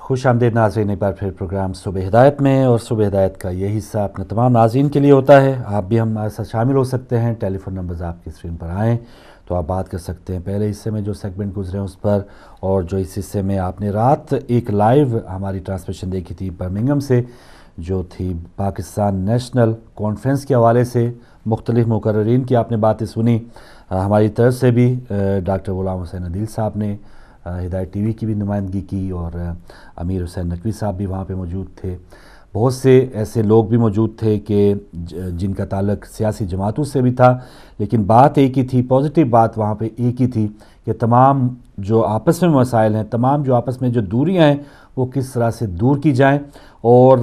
خوش آمدید ناظرین، ایک بار پھر پروگرام صبح ہدایت میں، اور صبح ہدایت کا یہ حصہ اپنے تمام ناظرین کے لیے ہوتا ہے۔ آپ بھی ہمارے ساتھ شامل ہو سکتے ہیں، ٹیلی فون نمبرز آپ کی اسکرین پر آئیں تو آپ بات کر سکتے ہیں۔ پہلے حصے میں جو سیگمنٹ گزرے ہیں اس پر، اور جو اس حصے میں آپ نے رات ایک لائیو ہماری ٹرانسمیشن دیکھی تھی برمنگھم سے، جو تھی پاکستان نیشنل کانفرنس کے حوالے سے، مختلف مقررین کی آپ نے باتیں سنی، ہماری طرف سے بھی ڈاکٹر غلام حسین عدیل صاحب نے ہدایت ٹی وی کی بھی نمائندگی کی، اور امیر حسین نقوی صاحب بھی وہاں پہ موجود تھے۔ بہت سے ایسے لوگ بھی موجود تھے کہ جن کا تعلق سیاسی جماعتوں سے بھی تھا، لیکن بات ایک ہی تھی، پازیٹیو بات وہاں پہ ایک ہی تھی کہ تمام جو آپس میں مسائل ہیں، تمام جو آپس میں جو دوریاں ہیں، وہ کس طرح سے دور کی جائیں، اور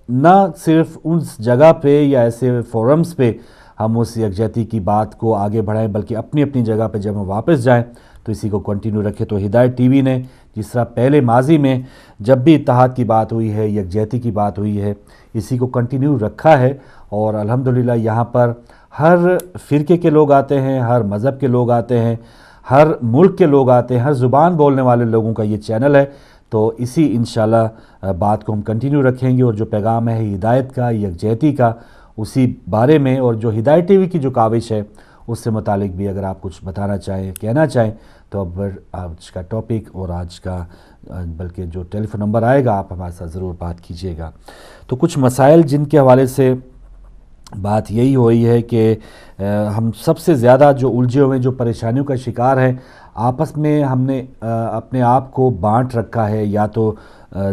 نہ صرف اس جگہ پہ یا ایسے فورمز پہ ہم اس یکجہتی کی بات کو آگے بڑھائیں، بلکہ اپنی اپنی جگہ پہ جب ہم واپس جائیں تو اسی کو کنٹینیو رکھے۔ تو ہدایت ٹی وی نے جس طرح پہلے ماضی میں جب بھی اتحاد کی بات ہوئی ہے، یکجہتی کی بات ہوئی ہے، اسی کو کنٹینیو رکھا ہے، اور الحمدللہ یہاں پر ہر فرقے کے لوگ آتے ہیں، ہر مذہب کے لوگ آتے ہیں، ہر ملک کے لوگ آتے ہیں، ہر زبان بولنے والے لوگوں کا یہ چینل ہے۔ تو اسی انشاءاللہ بات کو ہم کنٹینیو رکھیں گے، اور جو پیغام ہے ہدایت کا، یکجہتی کا، اسی بارے میں، اور جو ہدایت ٹی وی کی جو کاوش ہے اس سے متعلق بھی اگر آپ کچھ بتانا چاہیں، کہنا چاہیں، تو اب آج کا ٹاپک اور آج کا بلکہ جو ٹیلی فون نمبر آئے گا آپ ہمارے ساتھ ضرور بات کیجیے گا۔ تو کچھ مسائل جن کے حوالے سے بات یہی ہوئی ہے کہ ہم سب سے زیادہ جو الجھے ہوئے جو پریشانیوں کا شکار ہیں، آپس میں ہم نے اپنے آپ کو بانٹ رکھا ہے، یا تو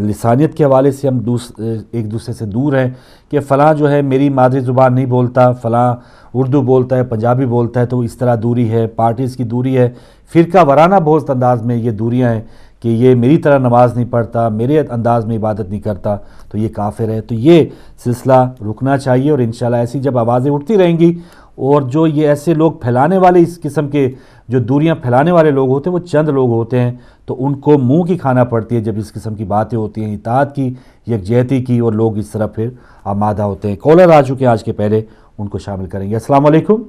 لسانیت کے حوالے سے ہم ایک دوسرے سے دور ہیں کہ فلاں جو ہے میری مادری زبان نہیں بولتا، فلاں اردو بولتا ہے، پنجابی بولتا ہے، تو اس طرح دوری ہے، پارٹیز کی دوری ہے، فرقہ وارانہ بہت انداز میں یہ دوریاں ہیں کہ یہ میری طرح نماز نہیں پڑھتا، میرے انداز میں عبادت نہیں کرتا تو یہ کافر ہے۔ تو یہ سلسلہ رکنا چاہیے، اور انشاءاللہ ایسی جب آوازیں اٹھتی رہیں گی، اور جو یہ ایسے لوگ پھیلانے والے، اس قسم کے جو دوریاں پھیلانے والے لوگ ہوتے ہیں وہ چند لوگ ہوتے ہیں، تو ان کو منہ کی کھانا پڑتی ہے جب اس قسم کی باتیں ہوتی ہیں اتحاد کی، یکجہتی کی، اور لوگ اس طرح پھر آمادہ ہوتے ہیں۔ کالر آ چکے ہیں آج کے، پہلے ان کو شامل کریں گے۔ السلام علیکم۔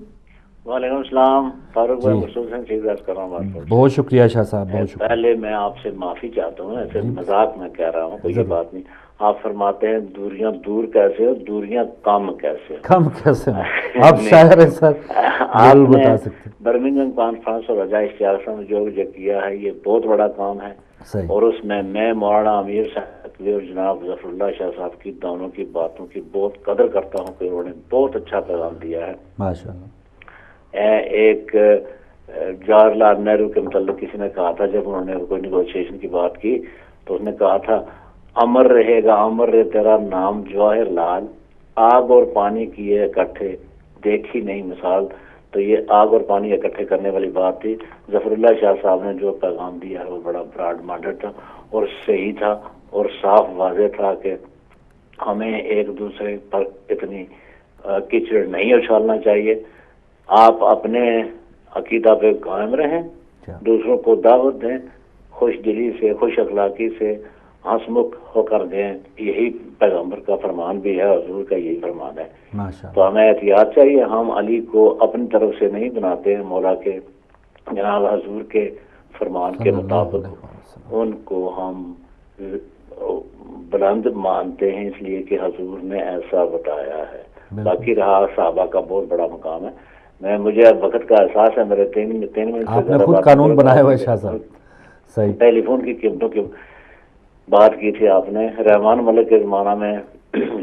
وعلیکم السلام، فاروق بھائی مسعود حسین چیف عرض کر رہا ہوں بات۔ بہت شکریہ شاہ صاحب، بہت شکریہ۔ پہلے میں آپ سے معافی چاہتا ہوں، ایسے مذاق میں کہہ رہا ہوں، کوئی یہ بات نہیں۔ آپ فرماتے ہیں دوریاں دور کیسے ہو، دوریاں کم کیسے ہو، کم کیسے ہو، آپ شاعر ہیں سر، آپ ضرور نے بتا سکتے ہیں۔ برمنگھم کانفرنس اور رجاء اشتیاق صاحب نے جو کیا ہے یہ بہت بڑا کام ہے، صحیح، اور اس میں مولانا امیر صاحب اور جناب ظفر اللہ شاہ صاحب کی دونوں کی باتوں کی بہت قدر کرتا ہوں کہ انہوں نے بہت اچھا پیغام دیا ہے۔ ماشاءاللہ۔ ایک جواہر لال نہرو کے متعلق کسی نے کہا تھا، جب انہوں نے کوئی نیگوشیشن کی بات کی تو اس نے کہا تھا امر رہے گا امر رہے تیرا نام جواہر لال، آگ اور پانی کیے اکٹھے دیکھی نہیں مثال۔ تو یہ آگ اور پانی اکٹھے کرنے والی بات تھی۔ ظفر اللہ شاہ صاحب نے جو پیغام دیا ہے وہ بڑا براڈ مائنڈڈ تھا اور صحیح تھا اور صاف واضح تھا کہ ہمیں ایک دوسرے پر اتنی کیچڑ نہیں اچھالنا چاہیے۔ آپ اپنے عقیدہ پہ قائم رہیں، دوسروں کو دعوت دیں، خوش دلی سے، خوش اخلاقی سے، ہنس مکھ ہو کر دیں، یہی پیغمبر کا فرمان بھی ہے، حضور کا یہی فرمان ہے۔ تو ہمیں احتیاط چاہیے، ہم علی کو اپنی طرف سے نہیں بناتے ہیں، مولا کے جناب حضور کے فرمان کے مطابق ان کو ہم بلند مانتے ہیں، اس لیے کہ حضور نے ایسا بتایا ہے۔ باقی رہا صحابہ کا بہت بڑا مقام ہے۔ مجھے اب وقت کا احساس ہے، میرے 3 منٹ آپ نے خود قانون بنایا ہوا ہے شاہ صاحب۔ صحیح، ٹیلی فون کی قیمتوں کی بات کی تھی آپ نے۔ رحمان ملک کے زمانہ میں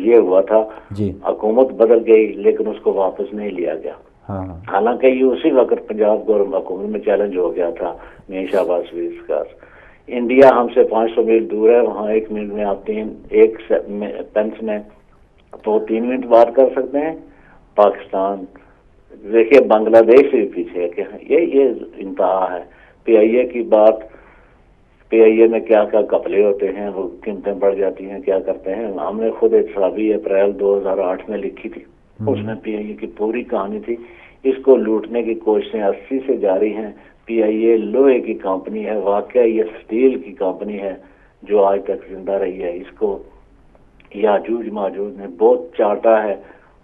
یہ ہوا تھا، جی، حکومت بدل گئی لیکن اس کو واپس نہیں لیا گیا، حالانکہ یہ اسی وقت پنجاب گورنمنٹ حکومت میں چیلنج ہو گیا تھا میاں شہباز شریف کا۔ انڈیا ہم سے 500 میل دور ہے، وہاں 1 منٹ میں آپ ایک پینس میں تو 3 منٹ بات کر سکتے ہیں۔ پاکستان دیکھیے بنگلہ دیش سے بھی پیچھے ہے کہ یہ انتہا ہے۔ پی آئی اے کی بات، پی آئی اے میں کیا کیا گھپلے ہوتے ہیں، وہ قیمتیں بڑھ جاتی ہیں، کیا کرتے ہیں۔ ہم نے خود ایک صحافی اپریل 2008 میں لکھی تھی، اس میں پی آئی اے کی پوری کہانی تھی۔ اس کو لوٹنے کی کوششیں 80 سے جاری ہیں۔ پی آئی اے لوہے کی کمپنی ہے، واقعہ یہ سٹیل کی کمپنی ہے جو آج تک زندہ رہی ہے۔ اس کو یاجوج ماجوج نے بہت چاٹا ہے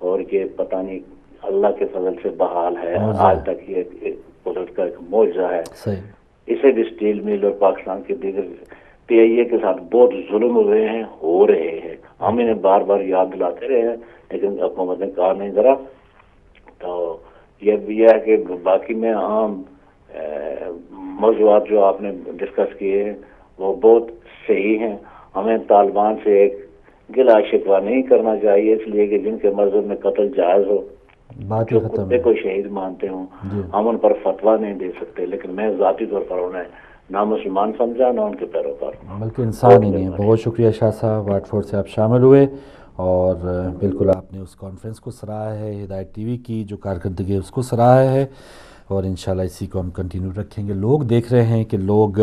اور یہ پتہ نہیں اللہ کے فضل سے بحال ہے، آج تک یہ قدرت کا ایک معجزہ ہے۔ اسے بھی سٹیل مل اور پاکستان کے دیگر PIA کے ساتھ بہت ظلم ہوئے ہیں, ہو رہے ہیں. ہم انہیں بار بار یاد دلاتے رہے ہیں لیکن حکومت نے کہا نہیں ذرا. تو یہ بھی ہے کہ باقی میں عام موضوعات جو آپ نے ڈسکس کیے ہیں وہ بہت صحیح ہیں. ہمیں طالبان سے ایک گلا شکوہ نہیں کرنا چاہیے, اس لیے کہ جن کے مذہب میں قتل جائز ہو, بات جو ہی ختم کتے ہے. کو شہید مانتے ہوں, جی ہم ان پر فتویٰ نہیں دے سکتے, لیکن میں ذاتی طور پر انہیں نہ مسلمان سمجھا نہ ان کے پیروکار. بلکہ انسان ہی نہیں ہے. بہت شکریہ شاہ صاحب, واٹ فورڈ سے آپ شامل ہوئے اور بالکل آپ نے اس کانفرنس کو سراہا ہے, ہدایت ٹی وی کی جو کارکردگی ہے اس کو سراہا ہے, اور انشاءاللہ اسی کو ہم کنٹینیو رکھیں گے. لوگ دیکھ رہے ہیں کہ لوگ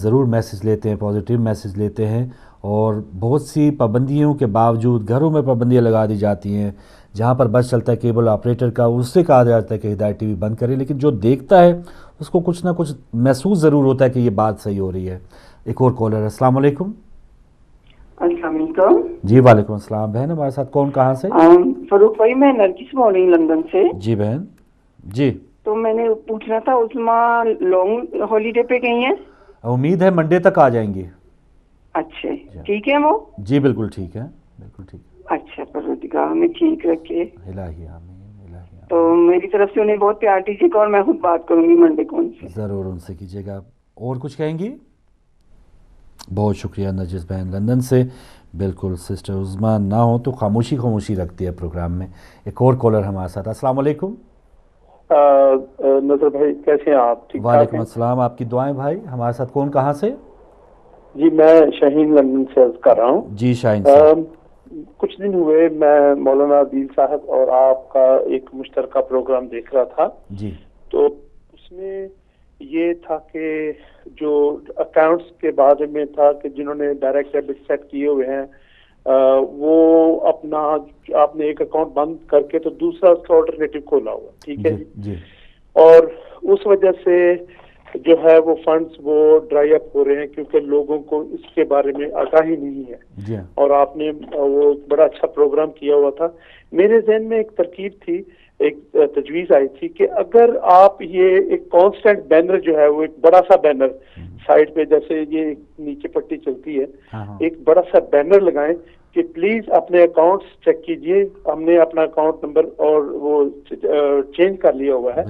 ضرور میسج لیتے ہیں, پازیٹیو میسج لیتے ہیں, اور بہت سی پابندیوں کے باوجود گھروں میں پابندیاں لگا دی جاتی ہیں. جہاں پر بس چلتا ہے کیبل آپریٹر کا, اس سے کہا جاتا ہے کہ ہدایت ٹی وی بند کرے, لیکن جو دیکھتا ہے اس کو کچھ نہ کچھ محسوس ضرور ہوتا ہے کہ یہ بات صحیح ہو رہی ہے. ایک اور کالر ہے. السلام علیکم. السلام علیکم. جی وعلیکم السلام. بہن ہمارے ساتھ کون, کہاں سے؟ فروخ بھائی, میں نرگس بول رہی ہوں لندن سے. جی بہن. جی تو میں نے پوچھنا تھا, عظمیٰ لانگ ہالیڈے پہ گئی ہیں؟ امید ہے منڈے تک آ جائیں گی. اچھا ٹھیک ہے وہ. جی بالکل ٹھیک ہے, بالکل ٹھیک ہے. اچھا پروردگار ہمیں ٹھیک رکھے. الہی آمین, الہی آمین. تو میری طرف سے انہیں بہت پیار دیجیے گا, اور میں خود بات کروں گی منڈے کو ان سے. ضرور ان سے کیجیے گا. اور کچھ کہیں گی؟ بہت شکریہ نرجس بہن لندن سے. بالکل سسٹر عظمیٰ نہ ہو تو خاموشی رکھتی ہے پروگرام میں. ایک اور کالر ہمارے ساتھ. السلام علیکم. نظر بھائی کیسے ہیں آپ؟ ٹھیک ٹھاک ہیں؟ وعلیکم السلام, آپ کی دعائیں بھائی. ہمارے ساتھ کون, کہاں سے؟ جی میں شاہین لندن سے عرض کر رہا ہوں. جی شاہین صاحب. کچھ دن ہوئے میں مولانا عدیل صاحب اور آپ کا ایک مشترکہ پروگرام دیکھ رہا تھا. جی. تو اس میں یہ تھا کہ جو اکاؤنٹس کے بارے میں تھا کہ جنہوں نے ڈائریکٹ ڈیبٹ سیٹ کیے ہوئے ہیں وہ اپنا آپ نے ایک اکاؤنٹ بند کر کے تو دوسرا اس کا آلٹرنیٹو کھولا ہوا, ٹھیک ہے جی. اور اس وجہ سے جو ہے وہ فنڈز وہ ڈرائی اپ ہو رہے ہیں کیونکہ لوگوں کو اس کے بارے میں آگاہی نہیں ہے. جی. اور آپ نے وہ بڑا اچھا پروگرام کیا ہوا تھا. میرے ذہن میں ایک ترکیب تھی, ایک تجویز آئی تھی کہ اگر آپ یہ ایک کانسٹنٹ بینر جو ہے وہ ایک بڑا سا بینر سائڈ پہ, جیسے یہ نیچے پٹی چلتی ہے, ایک بڑا سا بینر لگائیں کہ پلیز اپنے اکاؤنٹس چیک کیجئے, ہم نے اپنا اکاؤنٹ نمبر اور وہ چینج کر لیا ہوا ہے,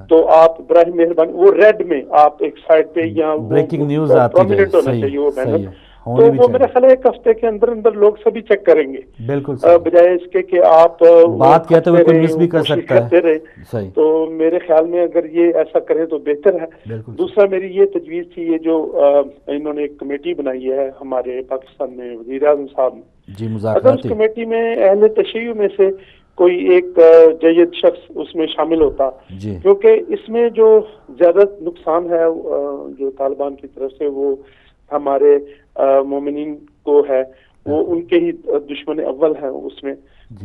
تو آپ براہ مہربانی وہ ریڈ میں آپ ایک سائڈ پہ یا بریکنگ نیوز پرومیننٹ ہونا چاہیے وہ بینر. تو وہ میرا خیال ہے ایک ہفتے کے اندر اندر لوگ سبھی چیک کریں گے, بالکل بجائے اس کے کہ آپ بات کہتے ہوئے کوئی مس بھی کر سکتا ہے. تو میرے خیال میں اگر یہ ایسا کریں تو بہتر ہے. دوسرا میری یہ تجویز تھی, یہ جو انہوں نے ایک کمیٹی بنائی ہے ہمارے پاکستان میں وزیر اعظم صاحب نے, اگر اس کمیٹی میں اہل تشیع میں سے کوئی ایک جید شخص اس میں شامل ہوتا, کیونکہ اس میں جو زیادہ نقصان ہے جو طالبان کی طرف سے وہ ہمارے مومنین کو ہے, وہ ان کے ہی دشمن اول ہیں اس میں,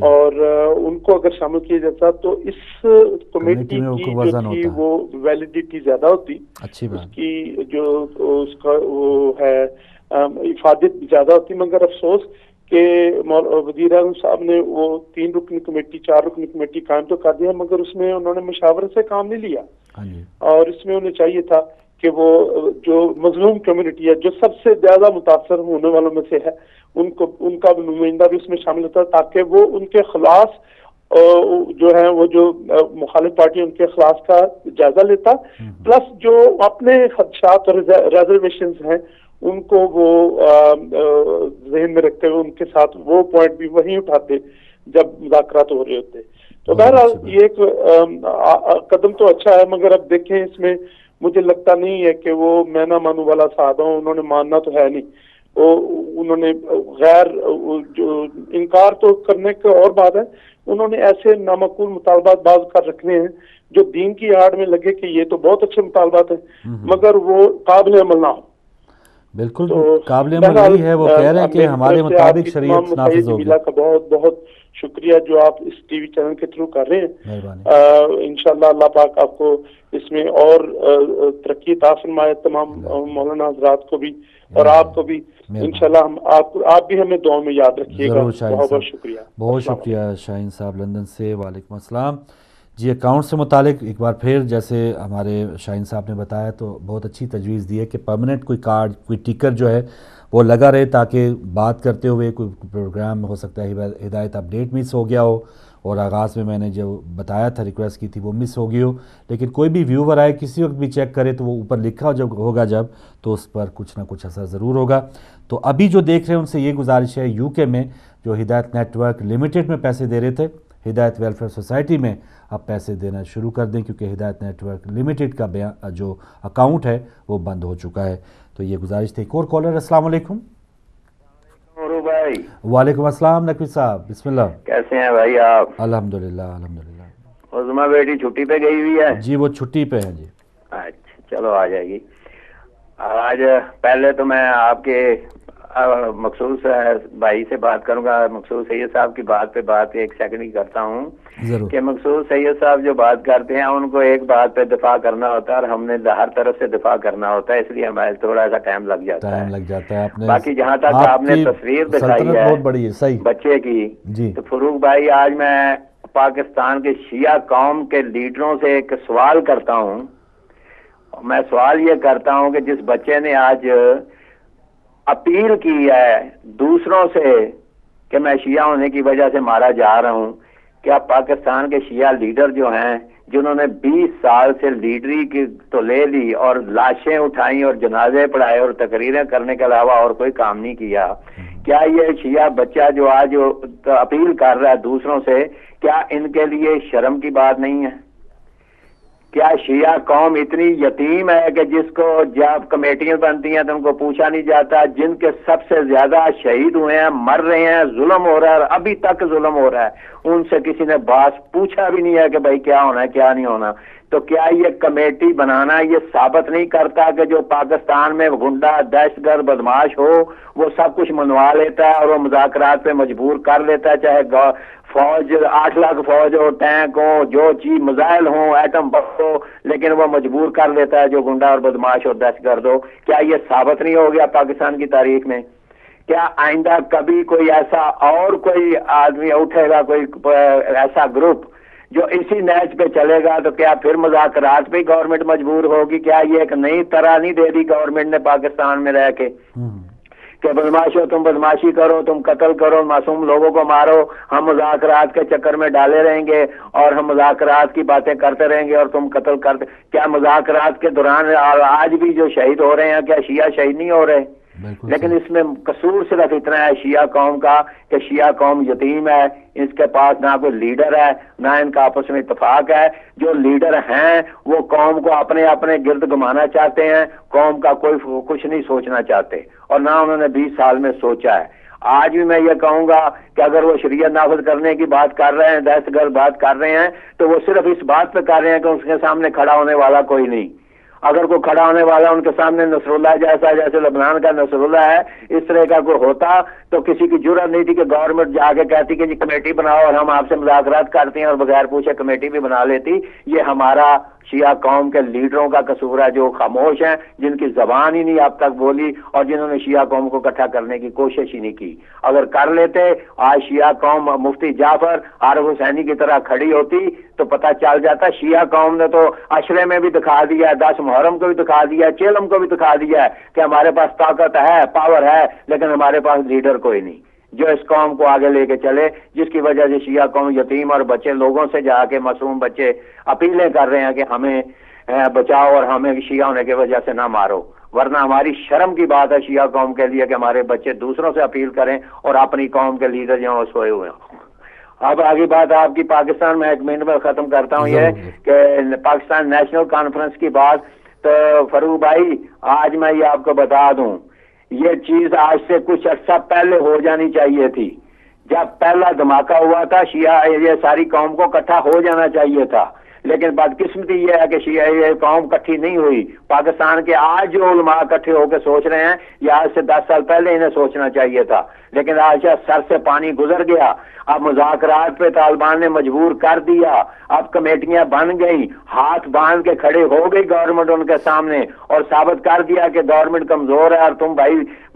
اور ان کو اگر شامل کیا جاتا تو اس کمیٹی کی جو تھی وہ ویلیڈیٹی زیادہ ہوتی, اس کی جو اس کا وہ ہے افادت زیادہ ہوتی. مگر افسوس کہ وزیر اعظم صاحب نے وہ 3 رکنی کمیٹی 4 رکنی کمیٹی قائم تو کر دیا, مگر اس میں انہوں نے مشاورت سے کام نہیں لیا. اور اس میں انہیں چاہیے تھا کہ وہ جو مظلوم کمیونٹی ہے جو سب سے زیادہ متاثر ہونے والوں میں سے ہے, ان کا نمائندہ بھی اس میں شامل ہوتا ہے, تاکہ وہ ان کے خلاف جو ہے وہ جو مخالف پارٹی ان کے خلاف کا جائزہ لیتا, پلس جو اپنے خدشات اور ریزرویشنز ہیں ان کو وہ ذہن میں رکھتے ہوئے ان کے ساتھ وہ پوائنٹ بھی وہیں اٹھاتے جب مذاکرات ہو رہے ہوتے. تو بہرحال یہ ایک قدم تو اچھا ہے, مگر اب دیکھیں اس میں مجھے لگتا نہیں ہے کہ وہ میں نہ مانوں والا صاحب ہوں, انہوں نے ماننا تو ہے نہیں, انہوں نے غیر جو انکار تو کرنے کا اور بات ہے, انہوں نے ایسے نامعقول مطالبات باز کر رکھنے ہیں جو دین کی آڑ میں لگے کہ یہ تو بہت اچھے مطالبات ہیں مگر وہ قابل عمل نہ ہو. بالکل قابل عمل نہیں ہے, وہ کہہ رہے ہیں کہ ہمارے مطابق شریعت نافذ ہوگی. کا بہت بہت شکریہ جو آپ اس ٹی وی چینل کے تھرو کر رہے ہیں. انشاءاللہ اللہ پاک آپ کو اس میں اور ترقی عطا فرمائے, تمام مولانا حضرات کو بھی اور آپ کو بھی. انشاءاللہ ہم آپ بھی ہمیں دعاؤں میں یاد رکھیے گا. بہت بہت شکریہ. بہت شکریہ شاہین صاحب لندن سے. وعلیکم السلام. جی اکاؤنٹ سے متعلق ایک بار پھر جیسے ہمارے شاہین صاحب نے بتایا تو بہت اچھی تجویز دی ہے کہ پرماننٹ کوئی کارڈ کوئی ٹکر جو ہے وہ لگا رہے تاکہ بات کرتے ہوئے کوئی پروگرام ہو سکتا ہے ہدایت اپڈیٹ مس ہو گیا ہو اور آغاز میں نے جو بتایا تھا ریکویسٹ کی تھی وہ مس ہو گئی ہو، لیکن کوئی بھی ویور آئے کسی وقت بھی چیک کرے تو وہ اوپر لکھا جب ہوگا تو اس پر کچھ نہ کچھ اثر ضرور ہوگا۔ تو ابھی جو دیکھ رہے ہیں ان سے یہ گزارش ہے یو کے میں جو ہدایت نیٹ ورک لمیٹڈ میں پیسے دے رہے تھے، ہدایت ویلفیئر سوسائٹی میں اب پیسے دینا شروع کر دیں کیونکہ ہدایت نیٹ ورک لمیٹڈ کا جو اکاؤنٹ ہے وہ بند ہو چکا ہے۔ تو یہ گزارش تھی۔ ایک اور کالر، السلام علیکم۔ بھائی وعلیکم السلام نقوی صاحب، بسم اللہ۔ کیسے ہیں بھائی آپ؟ الحمدللہ الحمدللہ۔ عظما بیٹی چھٹی پہ گئی ہوئی ہے؟ جی وہ چھٹی پہ ہے جی۔ اچھا چلو آ جائے گی۔ آج پہلے تو میں آپ کے مخصوص بھائی سے بات کروں گا، مخصوص سید صاحب کی بات پہ بات ایک سیکنڈ کی کرتا ہوں کہ مخصوص سید صاحب جو بات کرتے ہیں ان کو ایک بات پہ دفاع کرنا ہوتا ہے اور ہم نے ہر طرف سے دفاع کرنا ہوتا ہے، اس لیے ہمارے تھوڑا سا ٹائم لگ جاتا ہے۔ باقی جہاں تک آپ نے تصویر دکھائی ہے بچے کی، تو فروخ بھائی آج میں پاکستان کے شیعہ قوم کے لیڈروں سے ایک سوال کرتا ہوں۔ میں سوال یہ کرتا ہوں کہ جس بچے نے آج اپیل کی ہے دوسروں سے کہ میں شیعہ ہونے کی وجہ سے مارا جا رہا ہوں، کیا پاکستان کے شیعہ لیڈر جو ہیں جنہوں نے 20 سال سے لیڈری کی تو لے لی اور لاشیں اٹھائیں اور جنازے پڑھائے اور تقریریں کرنے کے علاوہ اور کوئی کام نہیں کیا، کیا یہ شیعہ بچہ جو آج اپیل کر رہا ہے دوسروں سے، کیا ان کے لیے شرم کی بات نہیں ہے؟ کیا شیعہ قوم اتنی یتیم ہے کہ جس کو جب کمیٹیاں بنتی ہیں تو ان کو پوچھا نہیں جاتا؟ جن کے سب سے زیادہ شہید ہوئے ہیں، مر رہے ہیں، ظلم ہو رہا ہے اور ابھی تک ظلم ہو رہا ہے، ان سے کسی نے بات پوچھا بھی نہیں ہے کہ بھائی کیا ہونا ہے کیا نہیں ہونا؟ تو کیا یہ کمیٹی بنانا یہ ثابت نہیں کرتا کہ جو پاکستان میں گنڈا دہشت گرد بدماش ہو وہ سب کچھ منوا لیتا ہے اور وہ مذاکرات پہ مجبور کر لیتا ہے، چاہے فوج 8 لاکھ فوج ہو، ٹینک ہو، جو چیز میزائل ہوں، ایٹم بم ہو، لیکن وہ مجبور کر لیتا ہے جو گنڈا اور بدماش اور دہشت گرد ہو؟ کیا یہ ثابت نہیں ہو گیا پاکستان کی تاریخ میں؟ کیا آئندہ کبھی کوئی ایسا اور کوئی آدمی اٹھے گا، کوئی ایسا گروپ جو اسی نیچ پہ چلے گا تو کیا پھر مذاکرات پہ گورنمنٹ مجبور ہوگی؟ کیا یہ ایک نئی طرح نہیں دے دی گورنمنٹ نے پاکستان میں رہ کے کہ بدماش ہو تم بدماشی کرو، تم قتل کرو، معصوم لوگوں کو مارو، ہم مذاکرات کے چکر میں ڈالے رہیں گے اور ہم مذاکرات کی باتیں کرتے رہیں گے اور تم قتل کرتے؟ کیا مذاکرات کے دوران آج بھی جو شہید ہو رہے ہیں کیا شیعہ شہید نہیں ہو رہے؟ لیکن اس میں قصور صرف اتنا ہے شیعہ قوم کا کہ شیعہ قوم یتیم ہے، اس کے پاس نہ کوئی لیڈر ہے، نہ ان کا آپس میں اتفاق ہے۔ جو لیڈر ہیں وہ قوم کو اپنے اپنے گرد گھمانا چاہتے ہیں، قوم کا کوئی کچھ نہیں سوچنا چاہتے اور نہ انہوں نے 20 سال میں سوچا ہے۔ آج بھی میں یہ کہوں گا کہ اگر وہ شریعت نافذ کرنے کی بات کر رہے ہیں، دہشت گرد بات کر رہے ہیں، تو وہ صرف اس بات پہ کر رہے ہیں کہ اس کے سامنے کھڑا ہونے والا کوئی نہیں۔ اگر کوئی کھڑا ہونے والا ان کے سامنے نصر اللہ جیسے لبنان کا نصر اللہ ہے، اس طرح کا کوئی ہوتا تو کسی کی جرأت نہیں تھی کہ گورنمنٹ جا کے کہتی کہ جی کمیٹی بناؤ اور ہم آپ سے مذاکرات کرتے ہیں، اور بغیر پوچھے کمیٹی بھی بنا لیتی۔ یہ ہمارا شیعہ قوم کے لیڈروں کا قصور ہے جو خاموش ہیں، جن کی زبان ہی نہیں اب تک بولی اور جنہوں نے شیعہ قوم کو اکٹھا کرنے کی کوشش ہی نہیں کی۔ اگر کر لیتے آج شیعہ قوم مفتی جعفر عارف حسینی کی طرح کھڑی ہوتی تو پتہ چل جاتا۔ شیعہ قوم نے تو عشرے میں بھی دکھا دیا ہے، 10 محرم کو بھی دکھا دیا ہے، چیلم کو بھی دکھا دیا ہے کہ ہمارے پاس طاقت ہے، پاور ہے، لیکن ہمارے پاس لیڈر کوئی نہیں جو اس قوم کو آگے لے کے چلے، جس کی وجہ سے شیعہ قوم یتیم اور بچے لوگوں سے جا کے معصوم بچے اپیلیں کر رہے ہیں کہ ہمیں بچاؤ اور ہمیں شیعہ ہونے کی وجہ سے نہ مارو، ورنہ ہماری شرم کی بات ہے شیعہ قوم کے لیے کہ ہمارے بچے دوسروں سے اپیل کریں اور اپنی قوم کے لیڈر جو سوئے ہوئے ہیں۔ اب آگے بات آپ کی پاکستان میں 1 منٹ میں ختم کرتا ہوں یہ کہ پاکستان نیشنل کانفرنس کی بات، تو فروخ بھائی آج میں یہ آپ کو بتا دوں یہ چیز آج سے کچھ عرصہ پہلے ہو جانی چاہیے تھی۔ جب پہلا دھماکہ ہوا تھا شیعہ یہ ساری قوم کو اکٹھا ہو جانا چاہیے تھا، لیکن بدقسمتی یہ ہے کہ شیعہ یہ قوم اکٹھی نہیں ہوئی۔ پاکستان کے آج جو علماء اکٹھے ہو کے سوچ رہے ہیں یہ آج سے 10 سال پہلے انہیں سوچنا چاہیے تھا، لیکن آج سر سے پانی گزر گیا۔ اب مذاکرات پہ طالبان نے مجبور کر دیا، اب کمیٹیاں بن گئی، ہاتھ باندھ کے کھڑے ہو گئی گورنمنٹ ان کے سامنے اور ثابت کر دیا کہ گورنمنٹ کمزور ہے اور تم بھائی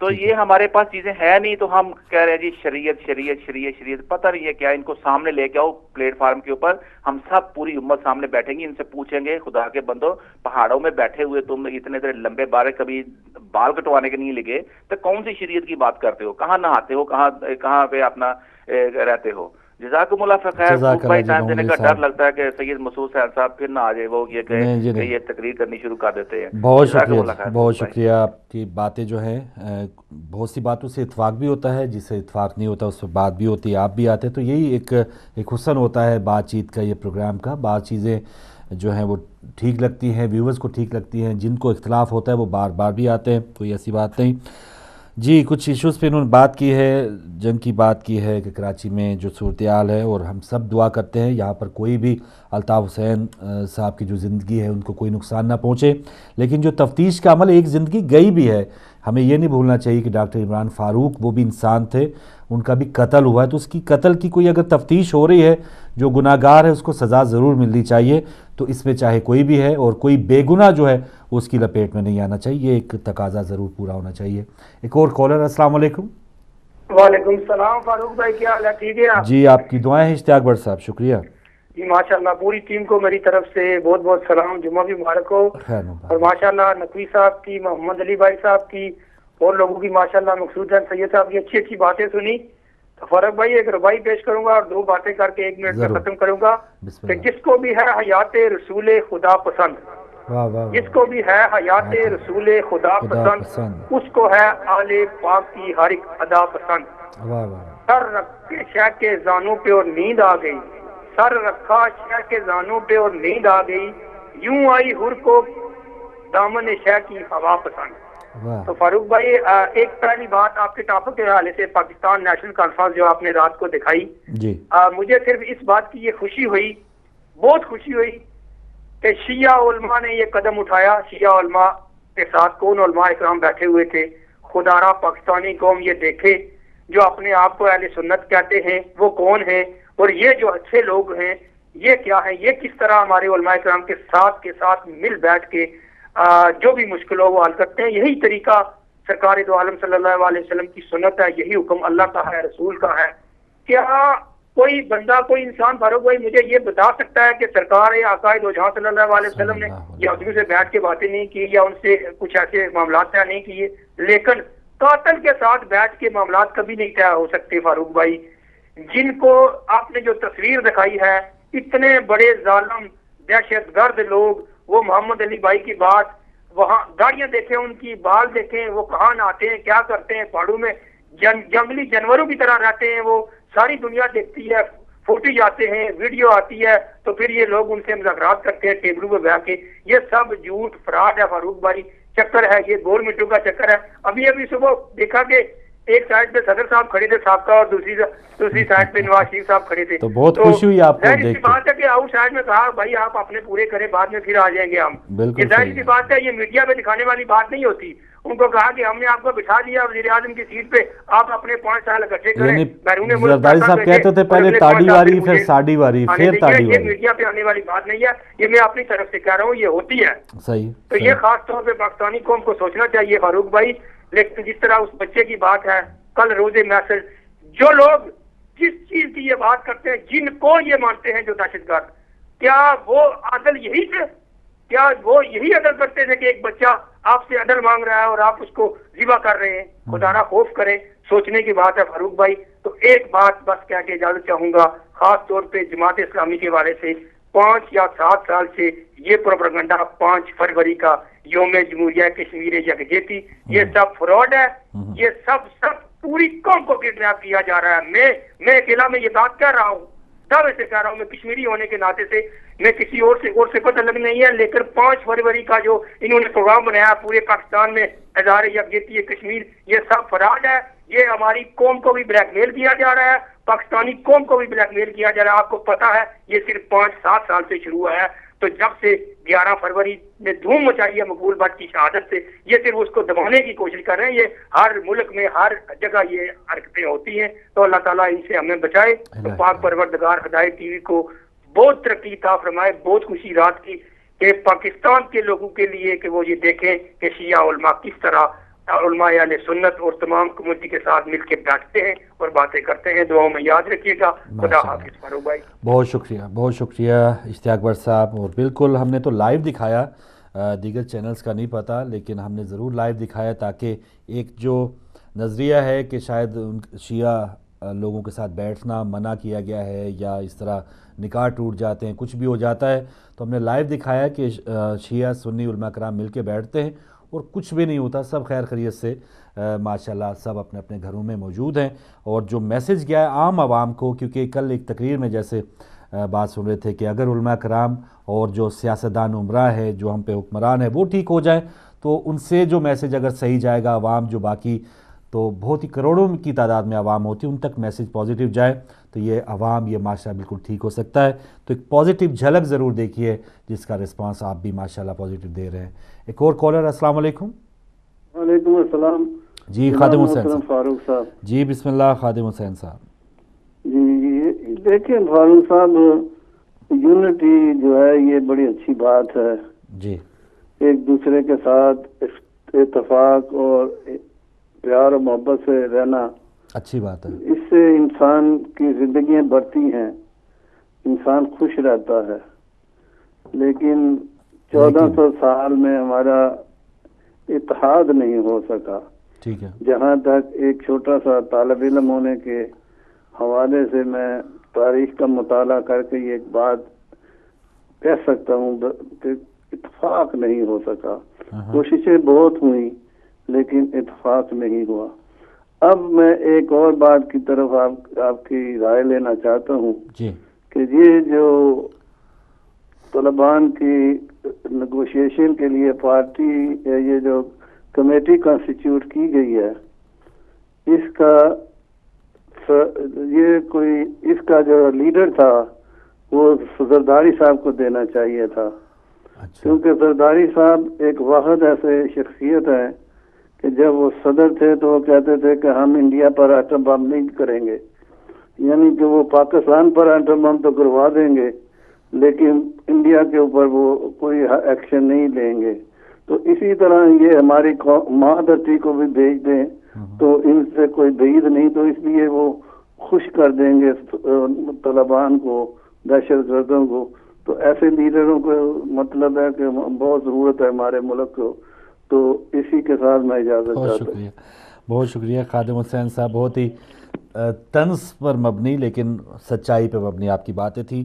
تو یہ ہمارے پاس چیزیں ہیں نہیں، تو ہم کہہ رہے ہیں جی شریعت شریعت شریعت شریعت، پتہ نہیں ہے کیا. ان کو سامنے لے کے آؤ پلیٹ فارم کے اوپر، ہم سب پوری امت سامنے بیٹھیں گی، ان سے پوچھیں گے خدا کے بندو پہاڑوں میں بیٹھے ہوئے تم اتنے دیر لمبے بارے کبھی بال کٹوانے کے نہیں لگے تو کون سی شریعت کی بات کرتے ہو، کہاں نہاتے ہو، کہاں پہ اپنا رہتے ہو. جزاکم اللہ خیر. بھائی ٹائم دینے کا ڈر لگتا ہے کہ سید مسعود صاحب پھر نہ آ جائے، وہ یہ کہ یہ تقریر کرنی شروع کر دیتے ہیں. بہت شکریہ، بہت شکریہ. آپ کی باتیں جو ہیں بہت سی باتوں سے اتفاق بھی ہوتا ہے، جس سے اتفاق نہیں ہوتا اس پہ بات بھی ہوتی ہے، آپ بھی آتے ہیں، تو یہی ایک حسن ہوتا ہے بات چیت کا، یہ پروگرام کا. بعض چیزیں جو ہیں وہ ٹھیک لگتی ہیں، ویورز کو ٹھیک لگتی ہیں، جن کو اختلاف ہوتا ہے وہ بار بار بھی آتے ہیں، کوئی ایسی بات نہیں. جی کچھ ایشوز پہ انہوں نے بات کی ہے، جنگ کی بات کی ہے کہ کراچی میں جو صورتحال ہے، اور ہم سب دعا کرتے ہیں یہاں پر کوئی بھی الطاف حسین صاحب کی جو زندگی ہے ان کو کوئی نقصان نہ پہنچے. لیکن جو تفتیش کا عمل، ایک زندگی گئی بھی ہے، ہمیں یہ نہیں بھولنا چاہیے کہ ڈاکٹر عمران فاروق وہ بھی انسان تھے، ان کا بھی قتل ہوا ہے، تو اس کی قتل کی کوئی اگر تفتیش ہو رہی ہے، جو گناہ گار ہے اس کو سزا ضرور ملنی چاہیے. تو اس میں چاہے کوئی بھی ہے اور کوئی بے گناہ جو ہے اس کی لپیٹ میں نہیں آنا چاہیے، یہ ایک تقاضا ضرور پورا ہونا چاہیے. ایک اور کالر. السلام علیکم. وعلیکم السلام فاروق بھائی، کیا حال ہے؟ ٹھیک ہے آپ؟ جی آپ کی دعائیں ہیں اشتیاق بٹ صاحب، شکریہ. جی ماشاءاللہ، پوری ٹیم کو میری طرف سے بہت بہت سلام، جمعہ بھی مبارک ہو. اور ماشاءاللہ نقوی صاحب کی، محمد علی بھائی صاحب کی، اور لوگوں کی ماشاءاللہ مقصود سید صاحب کی اچھی اچھی باتیں سنی. تو فاروق بھائی ایک ربائی پیش کروں گا اور دو باتیں کر کے 1 منٹ میں ختم کروں گا کہ جس کو بھی ہے حیات رسول خدا پسند، جس کو بھی ہے حیات رسول خدا پسند، اس کو ہے آل پاک کی ہر ایک ادا پسند. سر رکھے شہ کے زانوں پہ اور نیند آ گئی، سر رکھا شہ کے زانوں پہ اور نیند آ گئی، یوں آئی ہر کو دامن شہ کی ہوا پسند. تو فاروق بھائی ایک پہلی بات آپ کے ٹاپک کے حوالے سے پاکستان نیشنل کانفرنس جو آپ نے رات کو دکھائی، مجھے صرف اس بات کی یہ خوشی ہوئی، بہت خوشی ہوئی کہ شیعہ علماء نے یہ قدم اٹھایا. شیعہ علماء کے ساتھ کون علماء اکرام بیٹھے ہوئے تھے؟ خدا را پاکستانی قوم یہ دیکھے جو اپنے آپ کو اہل سنت کہتے ہیں وہ کون ہیں، اور یہ جو اچھے لوگ ہیں یہ کیا ہے، یہ کس طرح ہمارے علماء اکرام کے ساتھ مل بیٹھ کے جو بھی مشکل ہو وہ حل کرتے ہیں. یہی طریقہ سرکار دو عالم صلی اللہ علیہ وسلم کی سنت ہے، یہی حکم اللہ کا ہے، رسول کا ہے. کیا کوئی بندہ، کوئی انسان فاروق بھائی مجھے یہ بتا سکتا ہے کہ سرکار آقا دو جہاں صلی اللہ علیہ وسلم نے یہودیوں سے بیٹھ کے باتیں نہیں کی یا ان سے کچھ ایسے معاملات طے نہیں کیے، لیکن قاتل کے ساتھ بیٹھ کے معاملات کبھی نہیں طے ہو سکتے؟ فاروق بھائی جن کو آپ نے جو تصویر دکھائی ہے، اتنے بڑے ظالم دہشت گرد لوگ، وہ محمد علی بھائی کی بات، وہاں گاڑیاں دیکھیں، ان کی بال دیکھیں، وہ کہاں نہاتے ہیں، کیا کرتے ہیں، پہاڑوں میں جنگلی جانوروں کی طرح رہتے ہیں، وہ ساری دنیا دیکھتی ہے، فوٹیج آتے ہیں، ویڈیو آتی ہے، تو پھر یہ لوگ ان سے مذاکرات کرتے ہیں ٹیبلوں پہ بیٹھ کے. یہ سب جھوٹ فراڈ ہے فاروق بھائی، چکر ہے، یہ گورنمنٹوں کا چکر ہے. ابھی صبح دیکھا کہ ایک سائڈ پہ صدر صاحب کھڑے تھے سابقہ اور دوسری سائڈ پہ نواز شریف صاحب کھڑے تھے. تو بہت خوشی ہوئی آپ کو دیکھ کے. بات ہے کہ آؤٹ سائڈ میں کہا بھائی آپ اپنے پورے کریں، بعد میں پھر آ جائیں گے ہم. یہ ظاہر سی بات ہے، یہ میڈیا پہ دکھانے والی بات نہیں ہوتی. ان کو کہا کہ ہم نے آپ کو بٹھا دیا وزیر اعظم کی سیٹ پہ، آپ اپنے 5 سال اکٹھے کریں. بیرون ملک زرداری صاحب کہتے تھے پہلے تاڑی واری پھر ساڑی واری پھر تاڑی واری. یہ میڈیا پہ آنے والی بات نہیں ہے، یہ میں اپنی طرف سے کہہ رہا ہوں، یہ ہوتی ہے. صحیح. تو یہ خاص طور پہ پاکستانی قوم کو سوچنا چاہیے فاروق بھائی. لیکن جس طرح اس بچے کی بات ہے کل روزے میسج، جو لوگ جس چیز کی یہ بات کرتے ہیں، جن کو یہ مانتے ہیں جو دہشت گرد، کیا وہ عدل یہی تھے؟ کیا وہ یہی عدل کرتے تھے کہ ایک بچہ آپ سے عدل مانگ رہا ہے اور آپ اس کو ذبح کر رہے ہیں؟ خدا را خوف کریں، سوچنے کی بات ہے فاروق بھائی. تو ایک بات بس کہہ کے اجازت چاہوں گا، خاص طور پہ جماعت اسلامی کے حوالے سے 5 یا 7 سال سے یہ پروپیگنڈا 5 فروری کا یوم جمہوریہ کشمیر یکجہتی، یہ سب فراڈ ہے. یہ سب پوری قوم کو کڈنیپ کیا جا رہا ہے. میں اکیلا میں یہ بات کہہ رہا ہوں، دعوے سے کہہ رہا ہوں، میں کشمیری ہونے کے ناطے سے، میں کسی اور سے پتہ لگ نہیں ہے. لیکن 5 فروری کا جو انہوں نے پروگرام بنایا پورے پاکستان میں اظہار یکجہتی کشمیر، یہ سب فراڈ ہے. یہ ہماری قوم کو بھی بلیک میل کیا جا رہا ہے، پاکستانی قوم کو بھی بلیک میل کیا جا رہا ہے. آپ کو پتا ہے یہ صرف 5-7 سال سے شروع ہوا ہے. تو جب سے 11 فروری نے دھوم مچائی ہے مقبول بٹ کی شہادت سے، یہ صرف اس کو دبانے کی کوشش کر رہے ہیں. یہ ہر ملک میں ہر جگہ یہ حرکتیں ہوتی ہیں. تو اللہ تعالیٰ ان سے ہمیں بچائے. تو پاک پروردگار ہدایت ٹی وی کو بہت ترقی عطا فرمائے. بہت خوشی رات کی کہ پاکستان کے لوگوں کے لیے کہ وہ یہ دیکھیں کہ شیعہ علماء کس طرح علماء اہل سنت اور تمام کمیونٹی کے ساتھ مل کے بیٹھتے ہیں اور باتیں کرتے ہیں. دعاؤں میں یاد رکھیے گا. خدا حافظ فاروق بھائی. بہت شکریہ اشتیاق بٹ صاحب. اور بالکل ہم نے تو لائیو دکھایا, دیگر چینلز کا نہیں پتہ, لیکن ہم نے ضرور لائیو دکھایا تاکہ ایک جو نظریہ ہے کہ شاید شیعہ لوگوں کے ساتھ بیٹھنا منع کیا گیا ہے یا اس طرح نکاح ٹوٹ جاتے ہیں, کچھ بھی ہو جاتا ہے, تو ہم نے لائیو دکھایا کہ شیعہ سنی علماء کرام مل کے بیٹھتے ہیں اور کچھ بھی نہیں ہوتا, سب خیر خیریت سے ماشاءاللہ سب اپنے اپنے گھروں میں موجود ہیں. اور جو میسج گیا ہے عام عوام کو, کیونکہ کل ایک تقریر میں جیسے بات سن رہے تھے کہ اگر علماء کرام اور جو سیاستدان عمرہ ہے جو ہم پہ حکمران ہے وہ ٹھیک ہو جائیں تو ان سے جو میسج اگر صحیح جائے گا, عوام جو باقی تو بہت ہی کروڑوں کی تعداد میں عوام ہوتی ہے, ان تک میسج پازیٹیو جائے تو یہ عوام یہ معاشرہ بالکل ٹھیک ہو سکتا ہے. تو ایک پازیٹیو جھلک ضرور دیکھیے جس کا رسپانس آپ بھی ماشاءاللہ پازیٹیو دے رہے ہیں. ایک اور کالر. السلام علیکم. وعلیکم السلام. جی خادم حسین صاحب. فاروق صاحب. جی بسم اللہ خادم حسین صاحب. جی دیکھیں فاروق صاحب, یونٹی جو ہے یہ بڑی اچھی بات ہے. جی ایک دوسرے کے ساتھ اتفاق اور پیار و محبت سے رہنا اچھی بات ہے. اس سے انسان کی زندگیاں بڑھتی ہیں, انسان خوش رہتا ہے. لیکن 1400 سال میں ہمارا اتحاد نہیں ہو سکا. ٹھیک ہے. جہاں تک ایک چھوٹا سا طالب علم ہونے کے حوالے سے میں تاریخ کا مطالعہ کر کے یہ ایک بات کہہ سکتا ہوں کہ اتفاق نہیں ہو سکا. کوششیں بہت ہوئی لیکن اتفاق نہیں ہوا. اب میں ایک اور بات کی طرف آپ کی رائے لینا چاہتا ہوں کہ یہ جو طالبان کی نیگوشیشن کے لیے پارٹی یہ جو کمیٹی کانسٹیٹیوٹ کی گئی ہے, اس کا یہ کوئی اس کا جو لیڈر تھا وہ زرداری صاحب کو دینا چاہیے تھا. کیونکہ زرداری صاحب ایک واحد ایسے شخصیت ہے کہ جب وہ صدر تھے تو وہ کہتے تھے کہ ہم انڈیا پر ایٹم بم نہیں کریں گے, یعنی کہ وہ پاکستان پر ایٹم بم تو کروا دیں گے لیکن انڈیا کے اوپر وہ کوئی ایکشن نہیں لیں گے. تو اسی طرح یہ ہماری ماں دھرتی کو بھی بھیج دیں تو ان سے کوئی بعید نہیں, تو اس لیے وہ خوش کر دیں گے طالبان کو, دہشت گردوں کو. تو ایسے لیڈروں کو مطلب ہے کہ بہت ضرورت ہے ہمارے ملک کو. تو اسی کے ساتھ میں اجازت چاہتا ہوں. بہت شکریہ خادم حسین صاحب. بہت ہی طنز پر مبنی لیکن سچائی پہ مبنی آپ کی باتیں تھیں.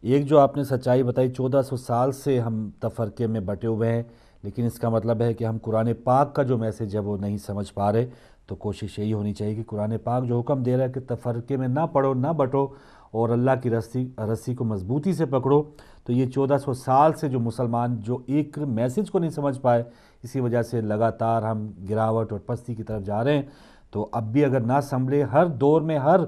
ایک جو آپ نے سچائی بتائی, 1400 سال سے ہم تفرقے میں بٹے ہوئے ہیں, لیکن اس کا مطلب ہے کہ ہم قرآن پاک کا جو میسج ہے وہ نہیں سمجھ پا رہے. تو کوشش یہی ہونی چاہیے کہ قرآن پاک جو حکم دے رہا ہے کہ تفرقے میں نہ پڑو نہ بٹو اور اللہ کی رسی کو مضبوطی سے پکڑو, تو یہ 1400 سال سے جو مسلمان جو ایک میسج کو نہیں سمجھ پائے, اسی وجہ سے لگاتار ہم گراوٹ اور پستی کی طرف جا رہے ہیں. تو اب بھی اگر نہ سنبھلے, ہر دور میں ہر